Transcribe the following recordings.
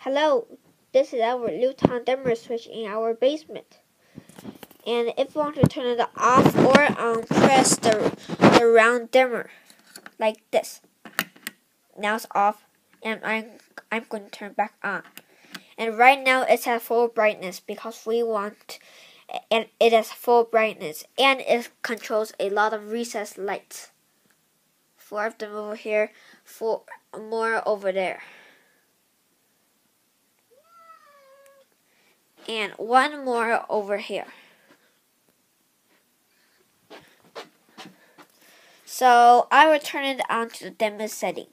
Hello, this is our Lutron dimmer switch in our basement. And if you want to turn it off or on, press the round dimmer like this. Now it's off, and I'm going to turn it back on. And right now it's at full brightness because we want, and it is full brightness, and it controls a lot of recessed lights. 4 of them over here, 4 more over there. And 1 more over here. So I will turn it on to the dimmest setting.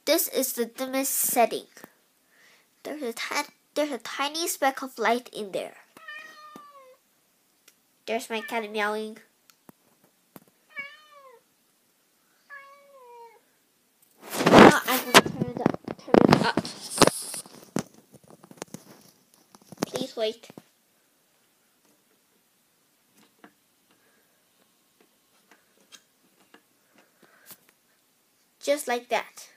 This is the dimmest setting. There's a tiny speck of light in there. There's my cat meowing. Now I'm going to turn it up. Please wait. Just like that.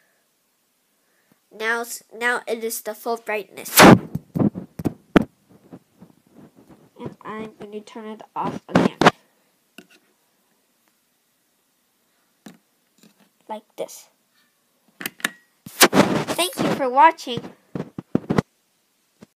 Now it is the full brightness. And I'm going to turn it off again. Like this. Thank you for watching.